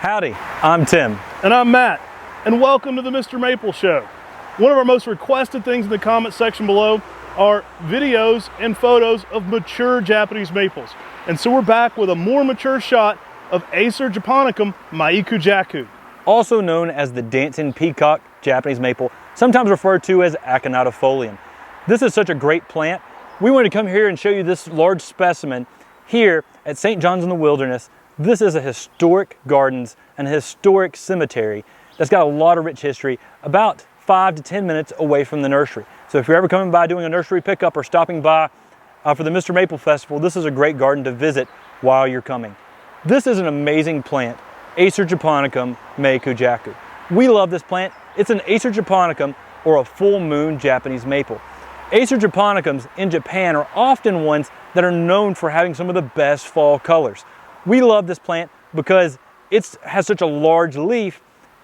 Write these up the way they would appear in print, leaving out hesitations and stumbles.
Howdy, I'm Tim. And I'm Matt, and welcome to the Mr. Maple Show. One of our most requested things in the comment section below are videos and photos of mature Japanese maples. And so we're back with a more mature shot of Acer Japonicum Mai kujaku. Also known as the Dancing Peacock Japanese Maple, sometimes referred to as Akonatifolio. This is such a great plant. We wanted to come here and show you this large specimen here at St. John's in the Wilderness. This is a historic gardens and a historic cemetery that's got a lot of rich history, about 5 to 10 minutes away from the nursery. So if you're ever coming by doing a nursery pickup or stopping by for the Mr. Maple Festival, this is a great garden to visit while you're coming. This is an amazing plant, Acer Japonicum Mai kujaku. We love this plant. It's an Acer Japonicum, or a full moon Japanese maple. Acer Japonicums in Japan are often ones that are known for having some of the best fall colors. We love this plant because it has such a large leaf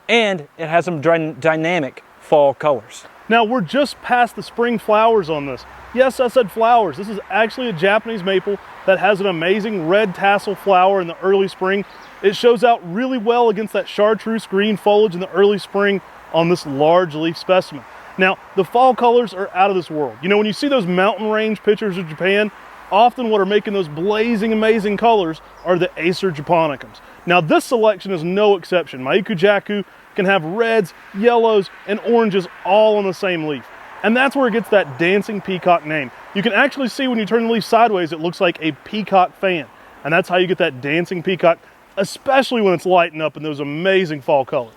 and it has some dynamic fall colors. Now we're just past the spring flowers on this. Yes, I said flowers. This is actually a Japanese maple that has an amazing red tassel flower in the early spring. It shows out really well against that chartreuse green foliage in the early spring on this large leaf specimen. Now, the fall colors are out of this world. You know, when you see those mountain range pictures of Japan, often what are making those blazing, amazing colors are the Acer Japonicums. Now, this selection is no exception. Maikujaku can have reds, yellows, and oranges all on the same leaf. And that's where it gets that Dancing Peacock name. You can actually see when you turn the leaf sideways, it looks like a peacock fan. And that's how you get that Dancing Peacock, especially when it's lighting up in those amazing fall colors.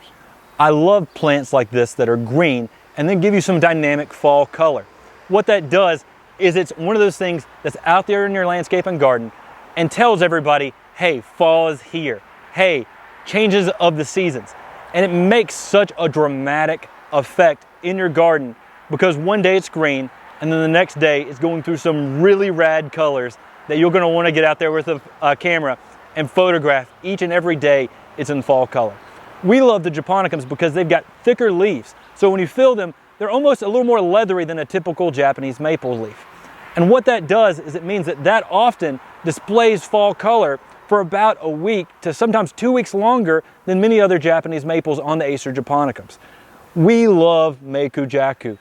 I love plants like this that are green and then give you some dynamic fall color. What that does is it's one of those things that's out there in your landscape and garden and tells everybody, hey, fall is here. Hey, changes of the seasons. And it makes such a dramatic effect in your garden because one day it's green and then the next day it's going through some really rad colors that you're gonna wanna get out there with a camera and photograph each and every day it's in fall color. We love the Japonicums because they've got thicker leaves. So when you feel them, they're almost a little more leathery than a typical Japanese maple leaf. And what that does is it means that often displays fall color for about a week to sometimes 2 weeks longer than many other Japanese maples on the Acer Japonicums. We love Maikujaku.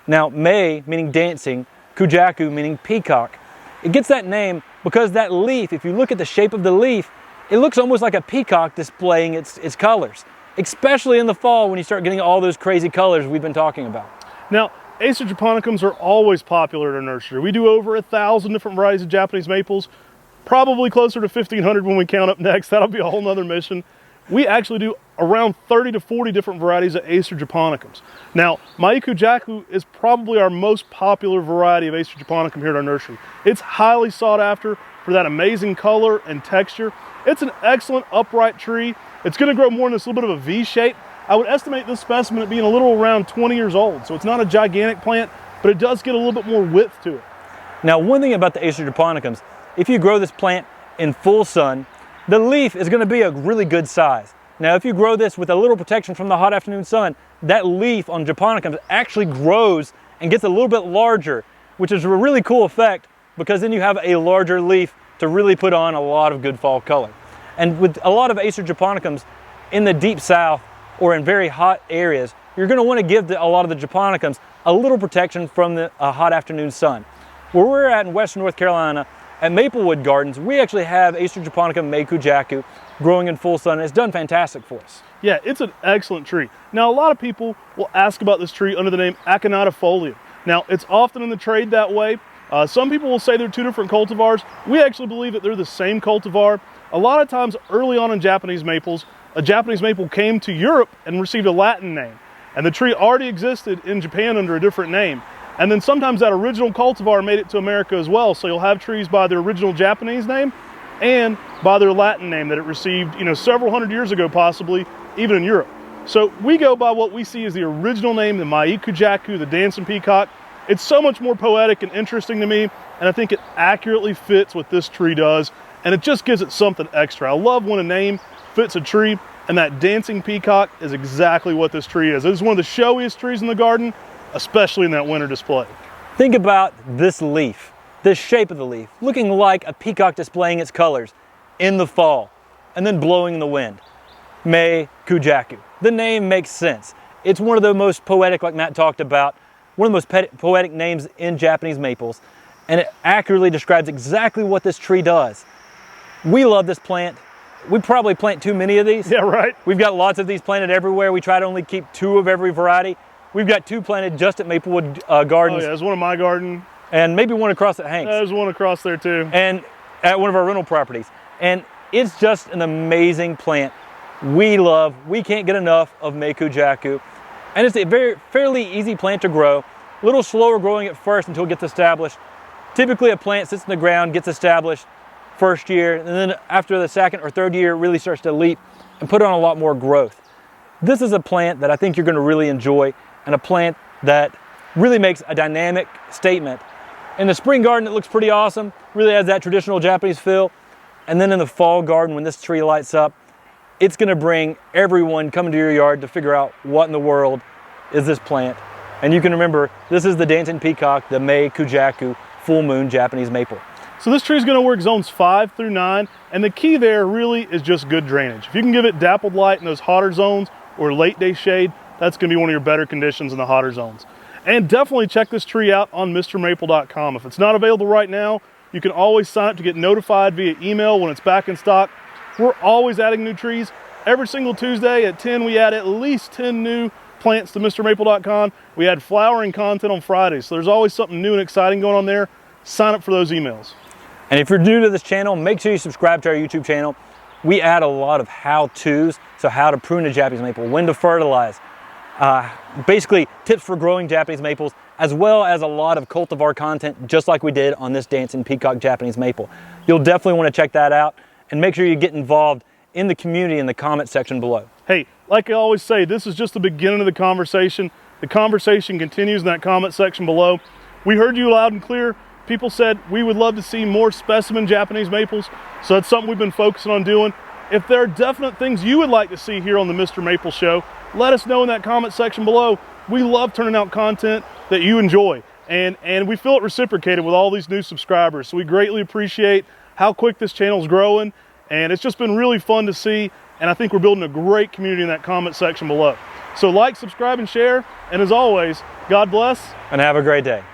Now, Mai meaning dancing, Kujaku meaning peacock. It gets that name because that leaf, if you look at the shape of the leaf, it looks almost like a peacock displaying its colors, especially in the fall when you start getting all those crazy colors we've been talking about. Now, Acer Japonicums are always popular at our nursery. We do over 1,000 different varieties of Japanese maples, probably closer to 1,500 when we count up next. That'll be a whole nother mission. We actually do around 30 to 40 different varieties of Acer Japonicums. Now, Maikujaku is probably our most popular variety of Acer Japonicum here at our nursery. It's highly sought after for that amazing color and texture. It's an excellent upright tree. It's going to grow more in this little bit of a V shape. I would estimate this specimen at being a little around 20 years old. So it's not a gigantic plant, but it does get a little bit more width to it. Now, one thing about the Acer Japonicums, if you grow this plant in full sun, the leaf is going to be a really good size. Now, if you grow this with a little protection from the hot afternoon sun, that leaf on Japonicums actually grows and gets a little bit larger, which is a really cool effect because then you have a larger leaf to really put on a lot of good fall color. And with a lot of Acer Japonicums in the deep south or in very hot areas, you're going to want to give a lot of the Japonicums a little protection from the hot afternoon sun. Where we're at in Western North Carolina, at Maplewood Gardens, we actually have Acer Japonicum Mai kujaku growing in full sun. It's done fantastic for us. Yeah, it's an excellent tree. Now, a lot of people will ask about this tree under the name Akonatifolia. Now, it's often in the trade that way. Some people will say they're two different cultivars. We actually believe that they're the same cultivar. A lot of times early on in Japanese maples, a Japanese maple came to Europe and received a Latin name. And the tree already existed in Japan under a different name. And then sometimes that original cultivar made it to America as well. So you'll have trees by their original Japanese name and by their Latin name that it received, you know, several hundred years ago, possibly even in Europe. So we go by what we see as the original name, the Maikujaku, the Dancing Peacock. It's so much more poetic and interesting to me, and I think it accurately fits what this tree does, and it just gives it something extra. I love when a name fits a tree, and that Dancing Peacock is exactly what this tree is. It is one of the showiest trees in the garden, especially in that winter display. Think about this leaf, the shape of the leaf, looking like a peacock displaying its colors in the fall and then blowing in the wind. Maikujaku. The name makes sense. It's one of the most poetic, like Matt talked about, one of the most poetic names in Japanese maples, and it accurately describes exactly what this tree does. We love this plant. We probably plant too many of these. Yeah, right. We've got lots of these planted everywhere. We try to only keep 2 of every variety. We've got 2 planted just at Maplewood Gardens. Oh yeah, there's one in my garden. And maybe one across at Hank's. There's one across there too. And at one of our rental properties. And it's just an amazing plant. We can't get enough of Maikujaku. And it's a fairly easy plant to grow. A little slower growing at first until it gets established. Typically a plant sits in the ground, gets established first year, and then after the second or third year, it really starts to leap and put on a lot more growth. This is a plant that I think you're going to really enjoy, and a plant that really makes a dynamic statement. In the spring garden, it looks pretty awesome, really has that traditional Japanese feel. And then in the fall garden, when this tree lights up, it's going to bring everyone coming to your yard to figure out what in the world is this plant. And you can remember, this is the Dancing Peacock, the Maikujaku full moon Japanese maple. So this tree is going to work zones 5 through 9, and the key there really is just good drainage. If you can give it dappled light in those hotter zones or late day shade, that's going to be one of your better conditions in the hotter zones. And definitely check this tree out on MrMaple.com. If it's not available right now, you can always sign up to get notified via email when it's back in stock. We're always adding new trees. Every single Tuesday at 10, we add at least 10 new plants to MrMaple.com. We add flowering content on Fridays, so there's always something new and exciting going on there. Sign up for those emails. And if you're new to this channel, make sure you subscribe to our YouTube channel. We add a lot of how-tos, so how to prune a Japanese maple, when to fertilize, basically tips for growing Japanese maples, as well as a lot of cultivar content, just like we did on this Dancing Peacock Japanese Maple. You'll definitely want to check that out, and make sure you get involved in the community in the comment section below. Hey, like I always say, this is just the beginning of the conversation. The conversation continues in that comment section below. We heard you loud and clear. People said we would love to see more specimen Japanese maples, so that's something we've been focusing on doing. If there are definite things you would like to see here on the Mr. Maple Show, let us know in that comment section below. We love turning out content that you enjoy, and we feel it reciprocated with all these new subscribers, so we greatly appreciate how quick this channel is growing, and it's just been really fun to see, and I think we're building a great community in that comment section below. So like, subscribe, and share, and as always, God bless. And have a great day.